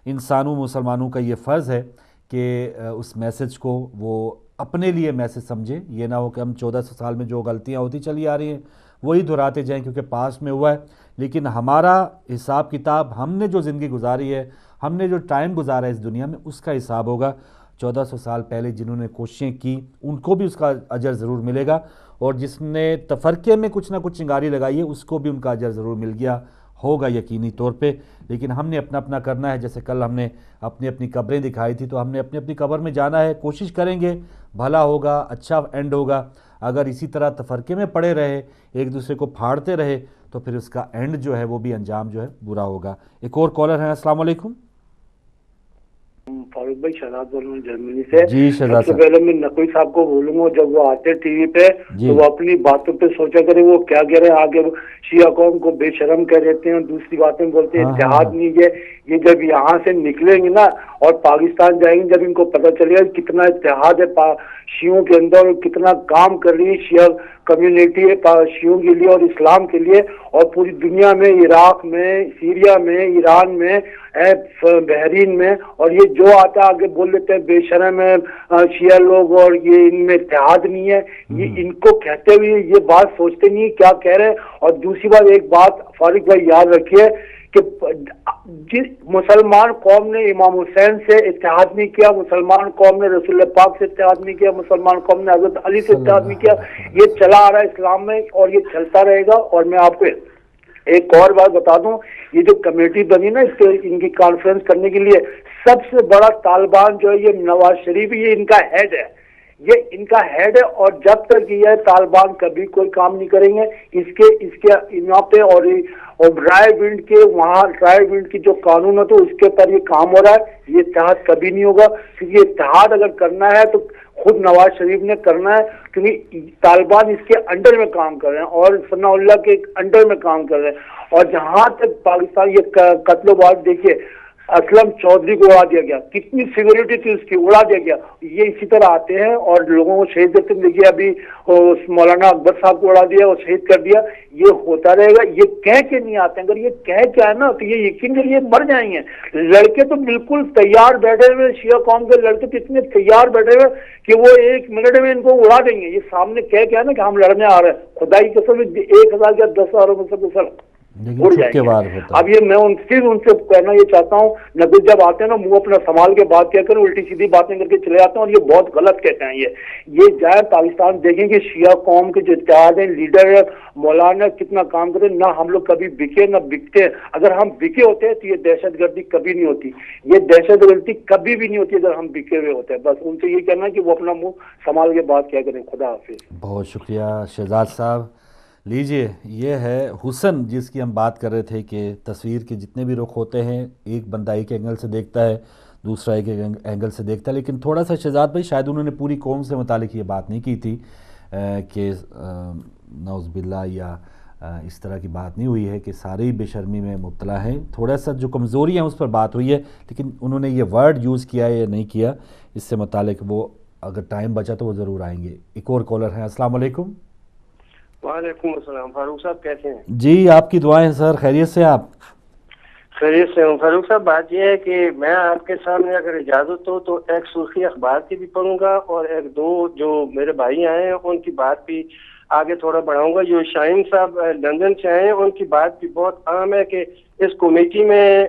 انسانوں مسلمانوں کا یہ فرض ہے کہ اس میسج کو وہ اپنے لیے میسج سمجھے. یہ نہ ہو کہ ہم 1400 سال میں جو غلطیاں ہوتی چلی آ رہی ہیں وہی دہراتے جائیں کیونکہ پاسٹ میں ہوا ہے, لیکن ہمارا حساب کتاب ہم نے جو زندگی گزاری ہے, ہم نے جو ٹائم گزارا ہے اس دنیا میں, اس کا حساب ہوگا. 1400 سال پہلے جنہوں نے کوششیں کی ان کو بھی اس کا اجر ضرور ملے گا, اور جس نے تفرقے میں کچھ نہ کچھ چنگاری لگائی ہے اس کو بھی ان کا اجر ضرور مل گیا ہوگا یقینی طور پہ. لیکن ہم نے اپنا اپنا کرنا ہے. جیسے کل ہم نے اپنی اپنی قبریں دکھائی تھی, تو ہم نے اپنی اپنی قبر میں جانا ہے. کوشش کریں گے بھلا ہوگا, اچھا اینڈ ہوگا. اگر اسی طرح تفرقے میں پڑے رہے, ایک دوسرے کو پھاڑتے رہے, تو پھر اس کا اینڈ جو ہے وہ بھی انجام جو ہے برا ہوگا. ایک اور کالر ہیں. السلام علیکم. فاروق بھائی شہزاد بول رہا ہوں جرمنی سے. جی شہزاد سب سے پہلے میں نقوی صاحب کو بولوں گا, جب وہ آتے ٹی وی پہ تو وہ اپنی باتوں پہ سوچا کرے وہ کیا کہہ رہے ہیں. آگے شیعہ قوم کو بے شرم کہہ دیتے ہیں, دوسری باتیں بولتے ہیں اتحاد نہیں ہے. یہ جب یہاں سے نکلیں گے نا اور پاکستان جائیں گے, جب ان کو پتہ چلے گا کتنا اتحاد ہے شیعوں کے اندر اور کتنا کام کر رہی ہے شیعہ کمیونٹی ہے شیعوں کے لیے اور اسلام کے لیے, اور پوری دنیا میں, عراق میں, سیریا میں, ایران میں, بحرین میں, اور یہ جو آتا ہے آگے بول لیتے ہیں بے شرم ہے شیعہ لوگ اور یہ ان میں اتحاد نہیں ہے. یہ ان کو کہتے ہوئے یہ بات سوچتے نہیں کیا کہہ رہے ہیں. اور دوسری بات ایک بات فاروق بھائی یاد رکھیے کہ جس مسلمان قوم نے امام حسین سے اتحاد نہیں کیا, مسلمان قوم نے رسول اللہ پاک سے اتحاد نہیں کیا, مسلمان قوم نے حضرت علی سے اتحاد نہیں کیا. یہ چلا آ رہا ہے اسلام میں اور یہ چلتا رہے گا. اور میں آپ کو ایک اور بات بتا دوں, یہ جو کمیٹی بنی نا ان کی کانفرنس کرنے کے لیے, سب سے بڑا طالبان جو ہے یہ نواز شریف, یہ ان کا ہیڈ ہے, یہ ان کا ہیڈ ہے. اور جب تک یہ طالبان کبھی کوئی کام نہیں کریں گے اس کے یہاں پہ, اور رائے ونڈ کے وہاں رائے ونڈ کی جو قانون ہے تو اس کے پر یہ کام ہو رہا ہے, یہ اتحاد کبھی نہیں ہوگا. کیونکہ یہ اتحاد اگر کرنا ہے تو خود نواز شریف نے کرنا ہے, کیونکہ طالبان اس کے انڈر میں کام کر رہے ہیں اور ثناء اللہ کے انڈر میں کام کر رہے ہیں. اور جہاں تک پاکستان یہ قتل و غارت, دیکھیے اسلم چودھری کو اڑا دیا گیا, کتنی سیکورٹی تھی اس کی, اڑا دیا گیا. یہ اسی طرح آتے ہیں اور لوگوں کو شہید کرتے ہیں. دیکھیے ابھی مولانا اکبر صاحب کو اڑا دیا اور شہید کر دیا, یہ ہوتا رہے گا. یہ کہہ کے نہیں آتے ہیں, اگر یہ کہہ کے آئے نا تو یہ یقین کریے مر جائیں گے. لڑکے تو بالکل تیار بیٹھے ہوئے, شیعہ قوم کے لڑکے تو اتنے تیار بیٹھے ہوئے کہ وہ 1 منٹ میں ان کو اڑا دیں گے. یہ سامنے کہہ کے آئے نا کہ ہم لڑنے آ رہے ہیں, خدا کی قسم 1000 یا 10,000 میں سب سر اڑ جائیں گے. اب یہ میں ان سے کہنا یہ چاہتا ہوں, نبی جب آتے ہیں نا منہ اپنا سنبھال کے بات کیا کریں, الٹی سیدھی باتیں کر کے چلے جاتے ہیں اور یہ بہت غلط کہتے ہیں. یہ جائے پاکستان دیکھیں کہ شیعہ قوم کے جو اتحاد ہیں, لیڈر ہے مولانا کتنا کام کرے. نہ ہم لوگ کبھی بکے نہ بکتے. اگر ہم بکے ہوتے ہیں تو یہ دہشت گردی کبھی نہیں ہوتی, یہ دہشت گردی کبھی بھی نہیں ہوتی اگر ہم بکے ہوئے ہوتے ہیں. بس ان سے یہ کہنا ہے کہ وہ اپنا منہ سنبھال کے بات کیا کریں. خدا حافظ. بہت شکریہ شہزاد صاحب. لیجئے, یہ ہے حسن جس کی ہم بات کر رہے تھے کہ تصویر کے جتنے بھی رخ ہوتے ہیں, ایک بندہ ایک اینگل سے دیکھتا ہے, دوسرا ایک اینگل سے دیکھتا ہے. لیکن تھوڑا سا شہزاد بھائی شاید انہوں نے پوری قوم سے متعلق یہ بات نہیں کی تھی کہ نعوذ باللہ یا اس طرح کی بات نہیں ہوئی ہے کہ سارے بے شرمی میں مبتلا ہیں. تھوڑا سا جو کمزوری ہیں اس پر بات ہوئی ہے, لیکن انہوں نے یہ ورڈ یوز کیا ہے یا نہیں کیا اس سے متعلق وہ اگر ٹائم بچا تو وہ ضرور آئیں گے. ایک اور کالر ہیں. السلام علیکم. وعلیکم السلام. فاروق صاحب کیسے ہیں؟ جی آپ کی دعائیں سر. خیریت سے؟ آپ خیریت سے ہوں. فاروق صاحب بات یہ ہے کہ میں آپ کے سامنے اگر اجازت ہو تو ایک سرخی اخبار کی بھی پڑھوں گا اور ایک دو جو میرے بھائی آئے ہیں ان کی بات بھی آگے تھوڑا بڑھاؤں گا. جو شاہین صاحب لندن سے آئے ہیں ان کی بات بھی بہت عام ہے کہ اس کمیٹی میں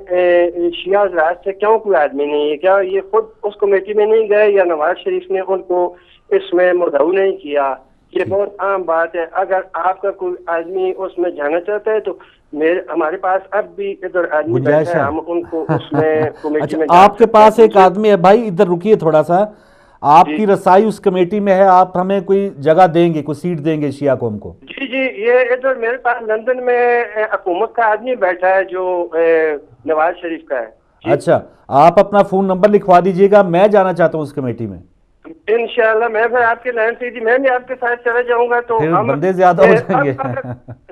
شیعہ حضرات سے کیوں کوئی آدمی نہیں ہے. کیا یہ خود اس کمیٹی میں نہیں گئے یا نواز شریف نے ان کو اس میں مدعو نہیں کیا؟ یہ بہت عام بات ہے. اگر آپ کا کوئی آدمی اس میں جانا چاہتا ہے تو ہمارے پاس اب بھی ادھر آدمی بیٹھا ہے, ہم ان کو اس میں کمیٹی میں آپ کے پاس ایک آدمی ہے بھائی, ادھر رکیے تھوڑا سا, آپ کی رسائی اس کمیٹی میں ہے, آپ ہمیں کوئی جگہ دیں گے, کوئی سیٹ دیں گے شیعہ قوم کو؟ جی جی, یہ ادھر میرے پاس لندن میں حکومت کا آدمی بیٹھا ہے جو نواز شریف کا ہے. اچھا, آپ اپنا فون نمبر لکھوا دیجئے گا, میں جانا چاہتا ہوں اس کمیٹی میں. انشاءاللہ میں پھر آپ کے لائن سے میں بھی آپ کے ساتھ چلا جاؤں گا تو بندے زیادہ ہو جائیں گے.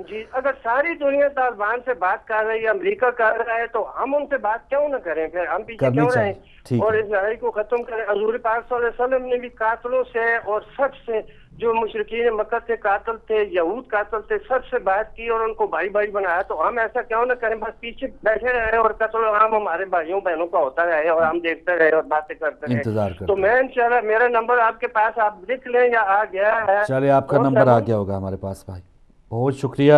جی, اگر ساری دنیا طالبان سے بات کر رہی ہے, امریکہ کر رہا ہے, تو ہم ان سے بات کیوں نہ کریں؟ پھر ہم پیچھے کیوں رہیں اور اس لڑائی کو ختم کریں؟ حضور پاک صلی اللہ علیہ وسلم نے بھی قاتلوں سے اور سب سے جو مشرکین مکہ سے قاتل تھے, یہود قاتل تھے, سب سے بات کی اور ان کو بھائی بھائی بنایا. تو ہم ایسا کیوں نہ کریں؟ بس پیچھے بیٹھے رہے اور قتل عام ہمارے بھائیوں بہنوں کا ہوتا رہے اور ہم دیکھتے رہے اور باتیں کرتے رہے. تو میں انشاءاللہ, میرا نمبر آپ کے پاس آپ لکھ لیں یا آ گیا ہے؟ چلے آپ کا نمبر آ گیا ہوگا ہمارے پاس بھائی. بہت شکریہ.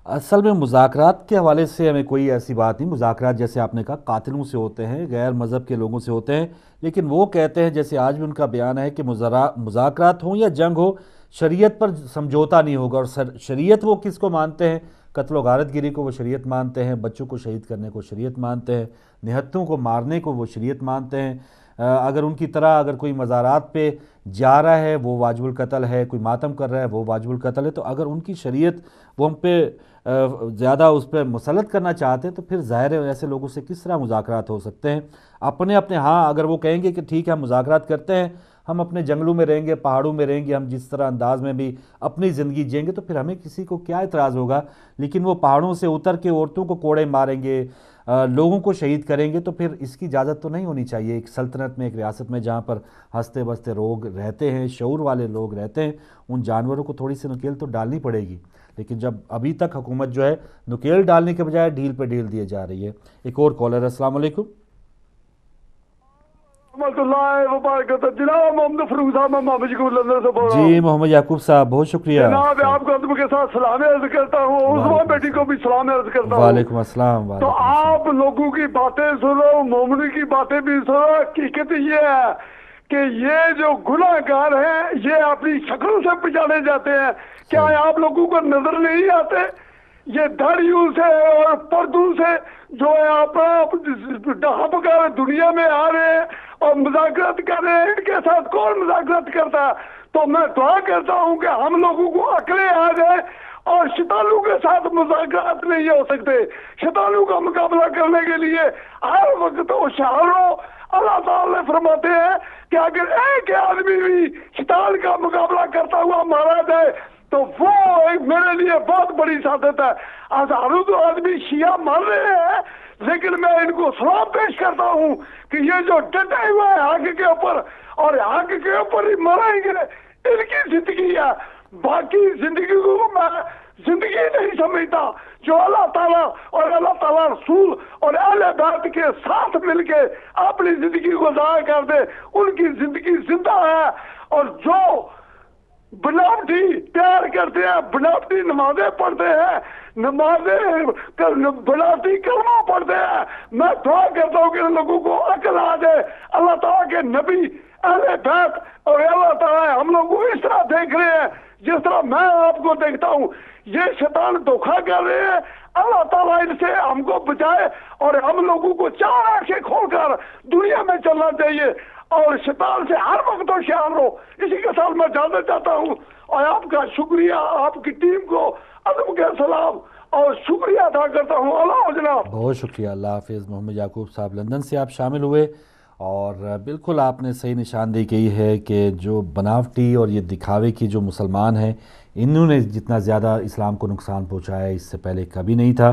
اصل میں مذاکرات کے حوالے سے ہمیں کوئی ایسی بات نہیں. مذاکرات جیسے آپ نے کہا قاتلوں سے ہوتے ہیں, غیر مذہب کے لوگوں سے ہوتے ہیں, لیکن وہ کہتے ہیں جیسے آج بھی ان کا بیان ہے کہ مذاکرات ہوں یا جنگ ہو, شریعت پر سمجھوتا نہیں ہوگا. اور شریعت وہ کس کو مانتے ہیں؟ قتل و غارت گیری کو وہ شریعت مانتے ہیں, بچوں کو شہید کرنے کو شریعت مانتے ہیں, نہتوں کو مارنے کو وہ شریعت مانتے ہیں. اگر ان کی طرح اگر کوئی مزارات پہ جا رہا ہے وہ واجب القتل ہے, کوئی ماتم کر رہا ہے وہ واجب القتل ہے. تو اگر ان کی شریعت وہ ہم پہ زیادہ اس پہ مسلط کرنا چاہتے ہیں تو پھر ظاہر ہے ایسے لوگوں سے کس طرح مذاکرات ہو سکتے ہیں؟ اپنے ہاں اگر وہ کہیں گے کہ ٹھیک ہے ہم مذاکرات کرتے ہیں, ہم اپنے جنگلوں میں رہیں گے, پہاڑوں میں رہیں گے, ہم جس طرح انداز میں بھی اپنی زندگی جئیں گے, تو پھر ہمیں کسی کو کیا اعتراض ہوگا. لیکن وہ پہاڑوں سے اتر کے عورتوں کو کوڑے ماریں گے, لوگوں کو شہید کریں گے, تو پھر اس کی اجازت تو نہیں ہونی چاہیے. ایک سلطنت میں, ایک ریاست میں جہاں پر ہنستے بستے لوگ رہتے ہیں, شعور والے لوگ رہتے ہیں, ان جانوروں کو تھوڑی سی نکیل تو ڈالنی پڑے گی. لیکن جب ابھی تک حکومت جو ہے نکیل ڈالنے کے بجائے ڈھیل پہ ڈھیل دیے جا رہی ہے. ایک اور کالر. السلام علیکم. جناب محمد فروخ صاحب, میں محمد یعقوب لندن سے بول رہا ہوں. جی محمد یعقوب صاحب بہت شکریہ. جناب آپ کو کے ساتھ سلام عرض کرتا ہوں, عثمان بیٹی کو بھی سلام عرض کرتا ہوں. وعلیکم السلام. تو آپ لوگوں کی باتیں سنو, مومنی کی باتیں بھی سنو. حقیقت یہ ہے کہ یہ جو گناہ گار ہیں یہ اپنی شکلوں سے پہچانے جاتے ہیں. کیا آپ لوگوں کو نظر نہیں آتے یہ داڑیوں سے اور پردوں سے جو ہے آپ ڈھاپ دنیا میں آ رہے ہیں اور مذاکرات کر رہے ہیں، ان کے ساتھ کون مذاکرات کرتا ہے؟ تو میں دعا کرتا ہوں کہ ہم لوگوں کو عقلیں آ جائے اور شیطانوں کے ساتھ مذاکرات نہیں ہو سکتے. شیطانوں کا مقابلہ کرنے کے لیے ہر وقت ہوشیار ہو. اللہ تعالیٰ فرماتے ہیں کہ اگر ایک آدمی بھی شیطان کا مقابلہ کرتا ہوا مارا جائے تو وہ میرے لیے بہت بڑی سعادت ہے. ہزاروں تو آدمی شیعہ مر رہے ہیں، لیکن میں ان کو سلام پیش کرتا ہوں کہ یہ جو ڈٹے ہوئے ہیں حق کے اوپر اور حق کے اوپر ہی مریں گے، ان کی زندگی ہے. باقی زندگی کو میں زندگی نہیں سمجھتا. جو اللہ تعالیٰ اور اللہ تعالیٰ رسول اور اہل بیت کے ساتھ مل کے اپنی زندگی کو ضائع کر دے، ان کی زندگی زندہ ہے. اور جو بناوٹی پیار کرتے ہیں، بناوٹی نمازیں پڑھتے ہیں، بناوٹی کلمہ پڑھتے ہیں، میں دعا کرتا ہوں کہ ان لوگوں کو عقل آ جائے. اللہ تعالیٰ کے نبی، اہل بیت اور اللہ تعالیٰ ہم لوگ کو اس طرح دیکھ رہے ہیں جس طرح میں آپ کو دیکھتا ہوں. یہ شیطان دھوکہ کر رہے ہیں، اللہ تعالیٰ ان سے ہم کو بچائے اور ہم لوگوں کو چار آنکھیں کھول کر دنیا میں چلنا چاہیے اور شیطان سے ہر وقت ہوشیار رہو. اسی کے ساتھ میں جاننا چاہتا ہوں اور آپ کا شکریہ، آپ کی ٹیم کو ادب کے سلام اور شکریہ ادا کرتا ہوں. اللہ جناب بہت شکریہ. اللہ حافظ. محمد یعقوب صاحب لندن سے آپ شامل ہوئے اور بالکل آپ نے صحیح نشاندہی کی ہے کہ جو بناوٹی اور یہ دکھاوے کی جو مسلمان ہیں، انہوں نے جتنا زیادہ اسلام کو نقصان پہنچایا اس سے پہلے کبھی نہیں تھا.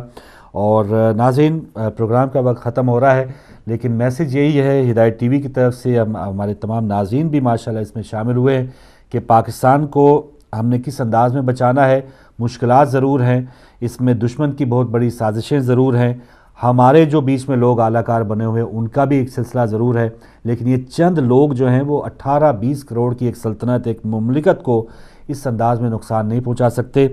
اور ناظرین، پروگرام کا وقت ختم ہو رہا ہے، لیکن میسیج یہی ہے ہدایت ٹی وی کی طرف سے، ہمارے تمام ناظرین بھی ماشاءاللہ اس میں شامل ہوئے ہیں کہ پاکستان کو ہم نے کس انداز میں بچانا ہے. مشکلات ضرور ہیں، اس میں دشمن کی بہت بڑی سازشیں ضرور ہیں، ہمارے جو بیچ میں لوگ اعلیٰ کار بنے ہوئے ان کا بھی ایک سلسلہ ضرور ہے، لیکن یہ چند لوگ جو ہیں وہ 18-20 کروڑ کی ایک سلطنت، ایک مملکت کو اس انداز میں نقصان نہیں پہنچا سکتے.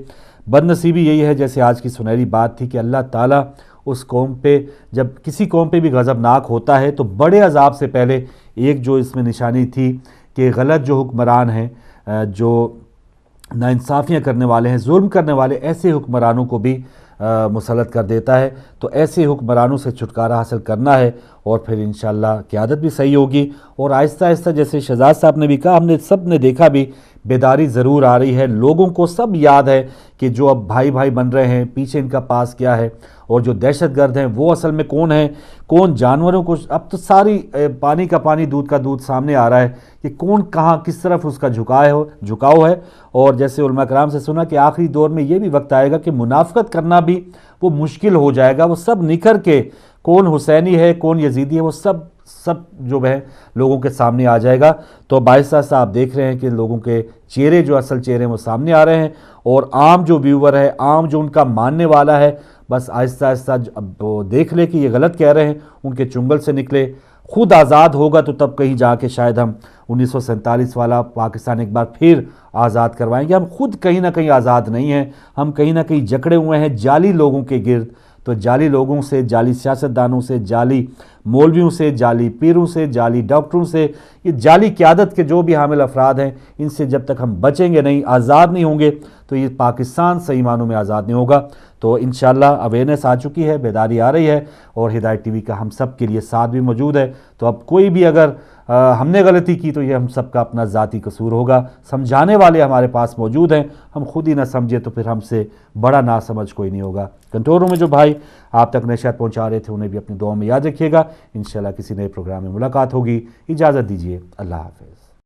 بدنصیبی یہی ہے، جیسے آج کی سنہری بات تھی، کہ اللہ تعالیٰ اس قوم پہ، جب کسی قوم پہ بھی غضبناک ہوتا ہے تو بڑے عذاب سے پہلے ایک جو اس میں نشانی تھی کہ غلط جو حکمران ہیں، جو ناانصافیاں کرنے والے ہیں، ظلم کرنے والے، ایسے حکمرانوں کو بھی مسلط کر دیتا ہے. تو ایسے حکمرانوں سے چھٹکارا حاصل کرنا ہے اور پھر انشاءاللہ قیادت بھی صحیح ہوگی. اور آہستہ آہستہ جیسے شہزاد صاحب نے بھی کہا، ہم نے سب نے دیکھا بھی، بیداری ضرور آ رہی ہے. لوگوں کو سب یاد ہے کہ جو اب بھائی بھائی بن رہے ہیں، پیچھے ان کا پاس کیا ہے، اور جو دہشت گرد ہیں وہ اصل میں کون ہیں، کون جانوروں کو، اب تو ساری پانی کا پانی دودھ کا دودھ سامنے آ رہا ہے کہ کون کہاں کس طرف اس کا جھکاؤ ہے. اور جیسے علماء کرام سے سنا کہ آخری دور میں یہ بھی وقت آئے گا کہ منافقت کرنا بھی وہ مشکل ہو جائے گا. وہ سب نکھر کے کون حسینی ہے، کون یزیدی ہے، وہ سب جو ہے لوگوں کے سامنے آ جائے گا. تو باعثہ سے آپ دیکھ رہے ہیں کہ لوگوں کے چہرے، جو اصل چہرے ہیں وہ سامنے آ رہے ہیں، اور عام جو ویور ہے، عام جو ان کا ماننے والا ہے، بس آہستہ آہستہ اب وہ دیکھ لے کہ یہ غلط کہہ رہے ہیں، ان کے چنگل سے نکلے. خود آزاد ہوگا تو تب کہیں جا کے شاید ہم 1947 والا پاکستان ایک بار پھر آزاد کروائیں گے. ہم خود کہیں نہ کہیں آزاد نہیں ہیں، ہم کہیں نہ کہیں جکڑے ہوئے ہیں جعلی لوگوں کے گرد. تو جعلی لوگوں سے، جعلی سیاستدانوں سے، جعلی مولویوں سے، جعلی پیروں سے، جعلی ڈاکٹروں سے، یہ جعلی قیادت کے جو بھی حامل افراد ہیں، ان سے جب تک ہم بچیں گے نہیں، آزاد نہیں ہوں گے، تو یہ پاکستان صحیح معنوں میں آزاد نہیں ہوگا. تو انشاءاللہ اویئرنیس آ چکی ہے، بیداری آ رہی ہے، اور ہدایت ٹی وی کا ہم سب کے لیے ساتھ بھی موجود ہے. تو اب کوئی بھی اگر ہم نے غلطی کی تو یہ ہم سب کا اپنا ذاتی قصور ہوگا. سمجھانے والے ہمارے پاس موجود ہیں، ہم خود ہی نہ سمجھے تو پھر ہم سے بڑا ناسمجھ کوئی نہیں ہوگا. کنٹرول روم میں جو بھائی آپ تک نشریات پہنچا رہے تھے، انہیں بھی اپنی دعاؤں میں یاد رکھیے گا. انشاءاللہ کسی نئے پروگرام میں ملاقات ہوگی. اجازت دیجیے. اللہ حافظ.